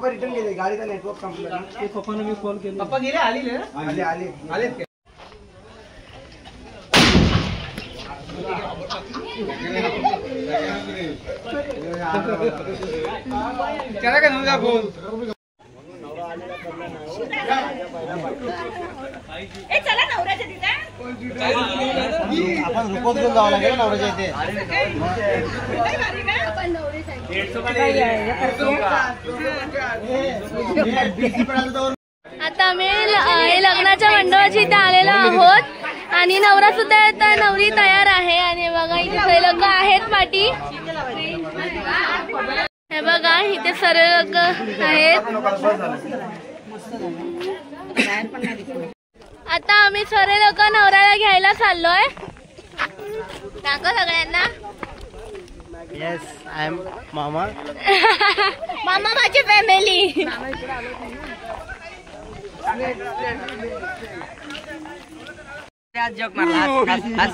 पप्पा रिटर्न गेले, गाडीचा नेटवर्क संपला. ते पप्पांना मी कॉल केला. पप्पा गेले, आले त्याला काय नव्हता फोन. चला नवऱ्याच्या तिथे आपण रुपवत घेऊन जावं लागेल नवऱ्याच्या इथे. आता आम्ही लग्नाच्या मंडपाच्या इथे आलेलो आहोत आणि नवरा सुद्धा येतोय, नवरी तयार आहे. आणि बघा इथे लोक आहेत पाठी. हे बघा इथे सर्व लोक आहेत. आता आम्ही सर्व लोक नवऱ्याला घ्यायला चाललोय. दाखव सगळ्यांना. येस, आय एम मामा. मामा माझी फॅमिली. जोक मारला.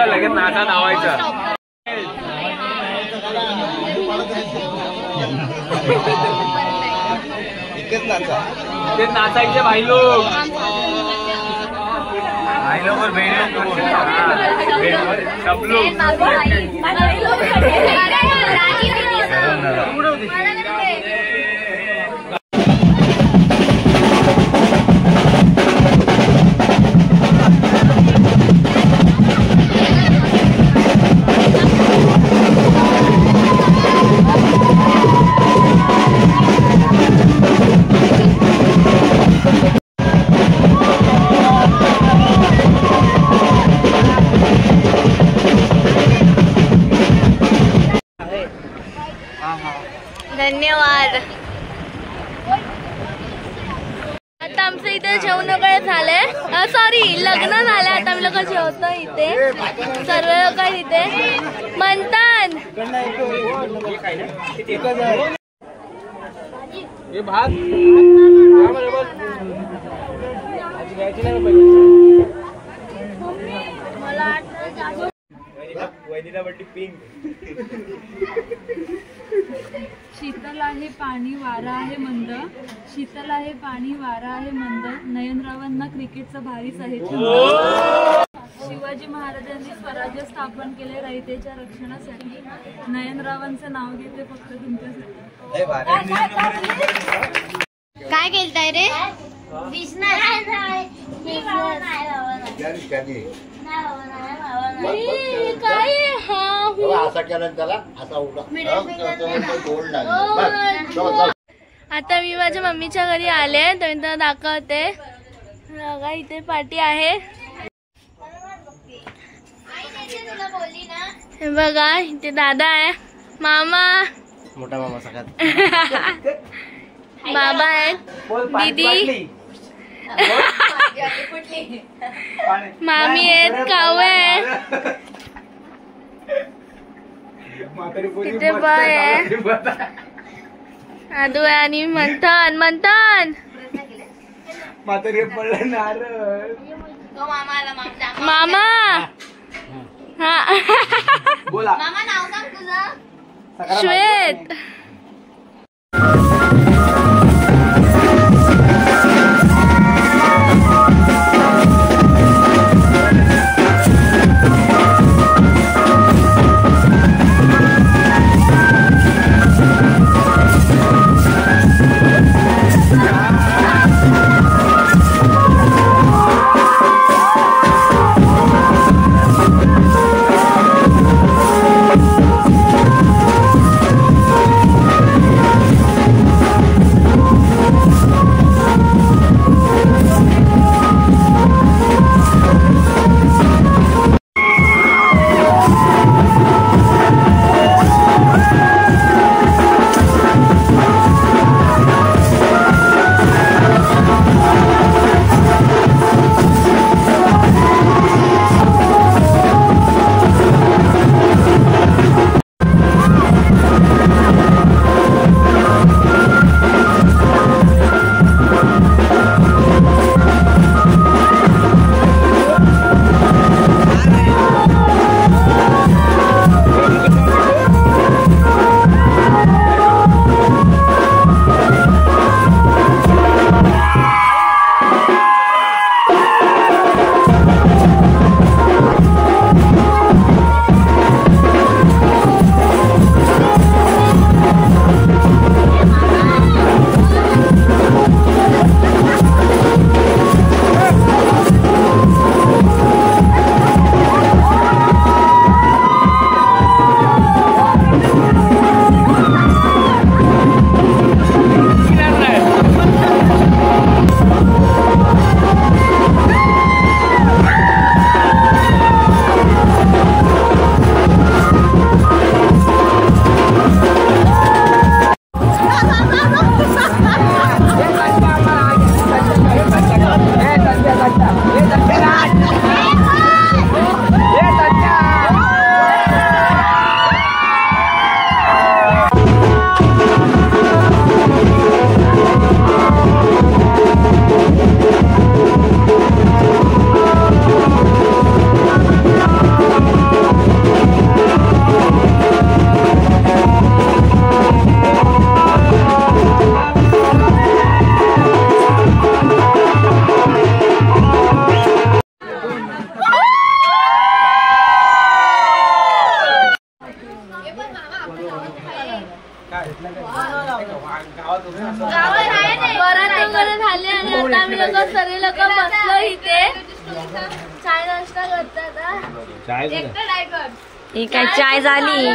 लगेच नाचा धावायचा. ते नाचायचे भाई लोग और सब लोग. धन्यवाद. आता आमचं इथे जेवण वगैरे झालंय. सॉरी, लग्न झालंय. आता आम्ही लोक जेवतो इथे. सर्व लोक इथे म्हणतात. शीतल आहे पाणी वारा आहे मंद, शीतल आहे पाणी वारा आहे मंद, नयनरावांना क्रिकेटचं भारीच आहे छंद. शिवाजी महाराजांनी स्वराज्य स्थापन केले रयतेच्या रक्षणासाठी, नयनरावांचं नाव घेते फक्त तुमच्यासाठी. काय केलताय रे? आता मी माझ्या मम्मीच्या घरी आले, तर दाखवते. बघा इथे पार्टी आहे. हे बघा इथे दादा आहे, मामा, मोठा मामा सगळ्यात, बाबा आहेत, दीदी, मामी आहेत, कावळे आहे, इथे बाय आहे, आदू आहे आणि मंथन. मंथन मामा. हा बोला. मामा नाव सांग तुझं. श्वेत. झाले आणि आता आम्ही लोक सर्व लोक बसलो इथे चाय नाश्ता करतात. ही काय चाय झाली.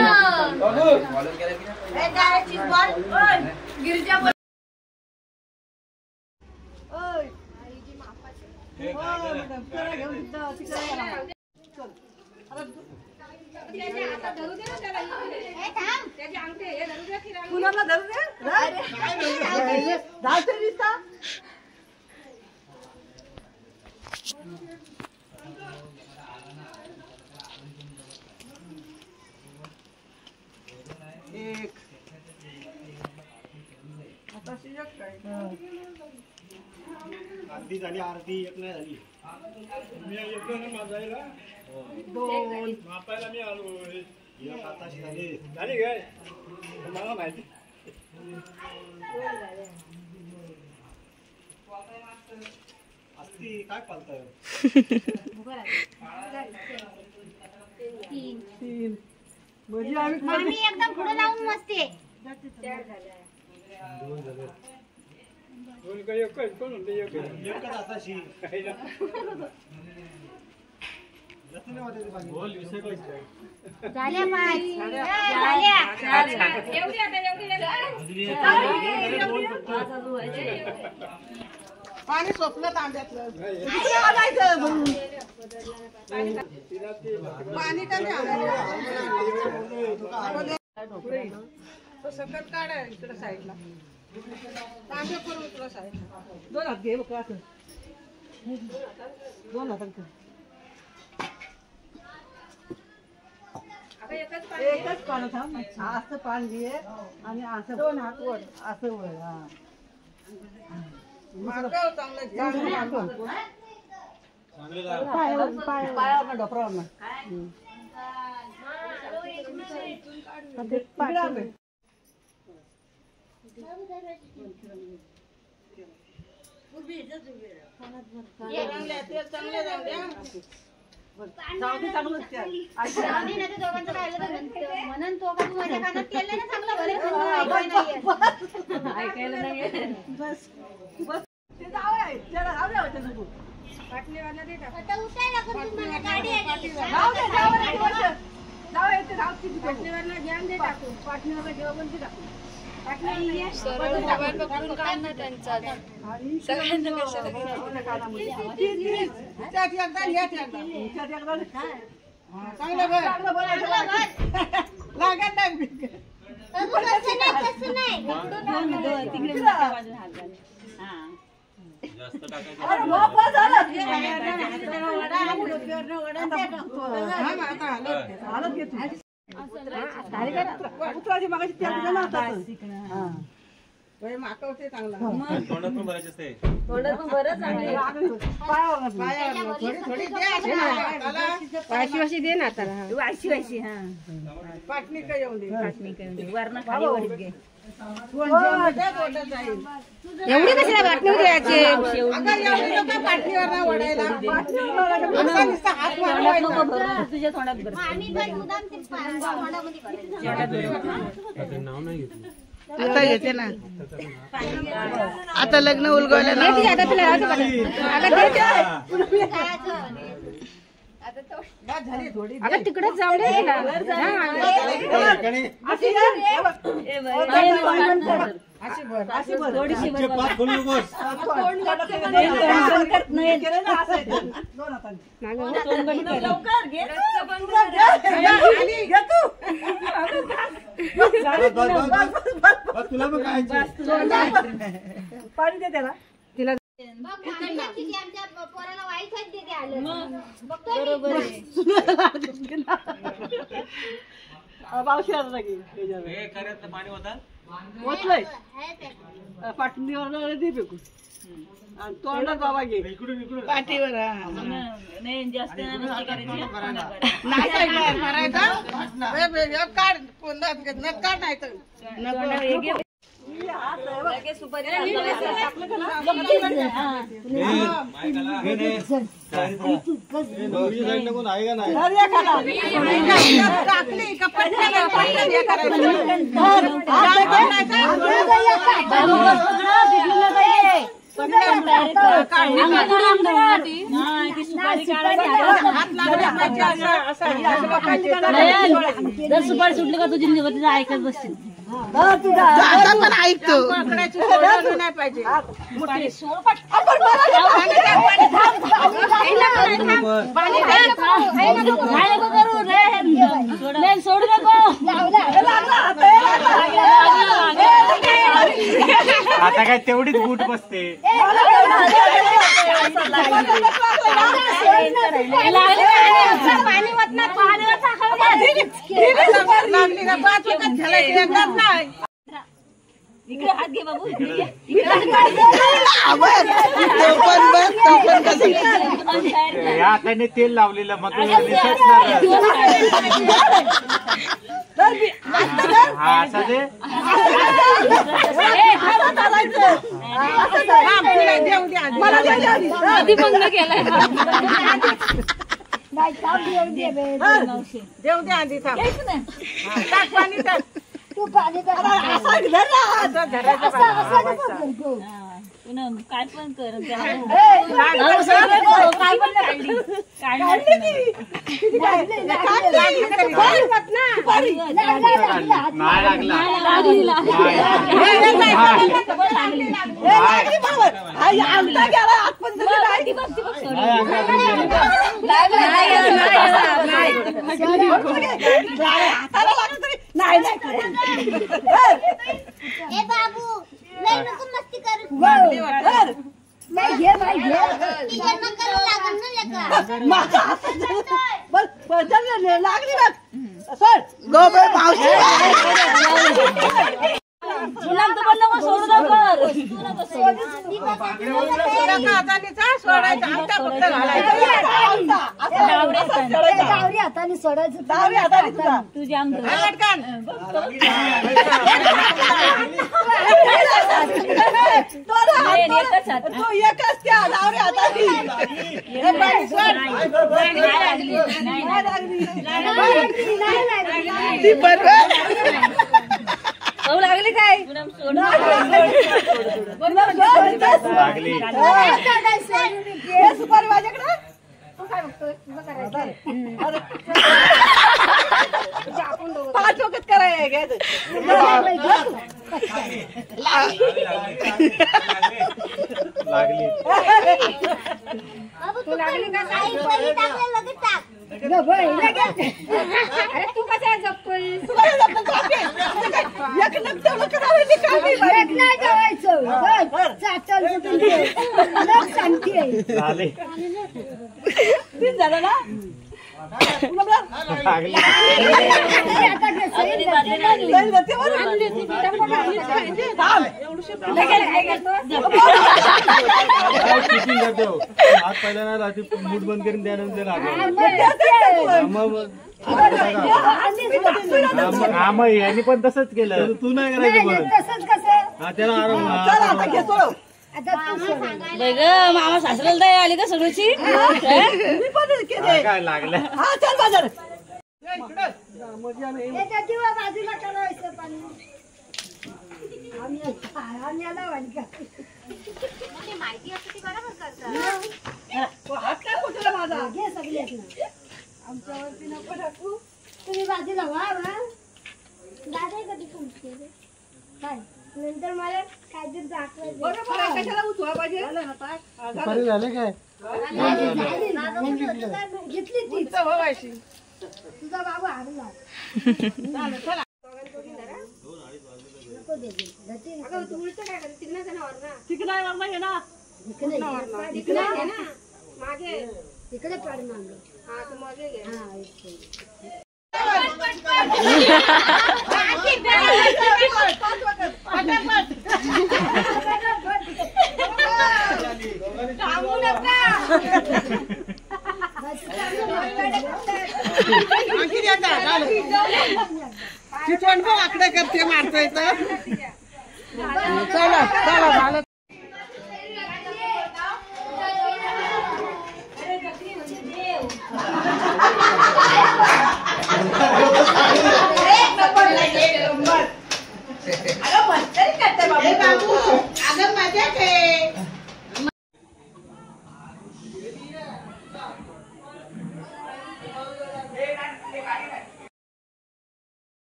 आरती झाली, आरती एक नाही झाली. मी येतो ना माझायला दोन मापायला मी आलो. एक आताशी झाली काय मला माहिती. असती काय पालताय. आम्ही एकदम पुढे लावून मस्ती. दोन झाले. दोन काय एकच कोण म्हणते एकच आताशी बोल विषय झाल्या पाणी स्वप्न तांब्यातलं पाणी का सकट काढा इकडे साईडला. तांब्या करून इकडे साईडला. दोन हात घे बघ असं. दोन हात एकच पान थांब. असं पान घे आणि असं दोन हात वर असं वर. पायावर डोपरावर म्हणून तो का तू माझ्या कानात केलं ना चांगलं ऐकायला नाहीये. आता उठायला कोण तुम्हाला गाडी आहे माकवते चांगला तोंडात पण बरेच असते वाशी दे ना त्याला वाशी पाटणी काय येऊन दे वरण खाली वडीत घे एवढी कशाला पाटणी द्यायची पाटणीवर वडायला हात तुझ्या तोंडात आम्ही पण मुदाम ते तोंडामध्ये नाव नाही आता येते ना आता लग्न उलगवलं ना आता तिकडे जाऊ दे तुला पण काय पाणी दे त्याला तिला आमच्या पोराला वाईटच देते आलं बरोबर पाणी होता ओतलंय पाटणीवर दे फेकून तोंडात बाबा घे पाठीवर जर सुपारी सुटली का तुझी निवडीचं ऐकत बसशील पण ऐकतो नाही पाहिजे सोडू नको आता काय तेवढीच बूट बसते इकडे हात घे बाबू या हाताने तेल लावलेलं मग हा असं दे आधी बंद केलाय देऊ दे आधी टाक पाणी टाक तू पाणी काय पण कर बाबू मस्ती कर लागली बघ हाताने सोडायचं तुझ्या एकच त्या डावऱ्या हाताने लागली काय सुपारी माझ्याकडे पाच वखत करायला तू लागली का लगेच टाक अरे तू कसा जपतोय झालं ना मूड बंद करून त्यानंतर यांनी पण तसंच केलं तू नाही करायचं त्याला आराम मामा सासऱ्याला दया आली का सगळ्याची काय लागलं बाजूला करायचं पाणी आम्ही आला माहिती असते ती बरोबर करतात माझा घे सगळेच ना आमच्यावरती नको टाकू तुम्ही बाजूला व्हा दादा कधी तुमचे काय नंतर मला काहीतरी दाखवायचं कशाला उचवा पाहिजे झाले काय घेतली ती तुझा बाबू हारला तिकडे पाड मागं आकडे करते मारतोय तर चला चला झालं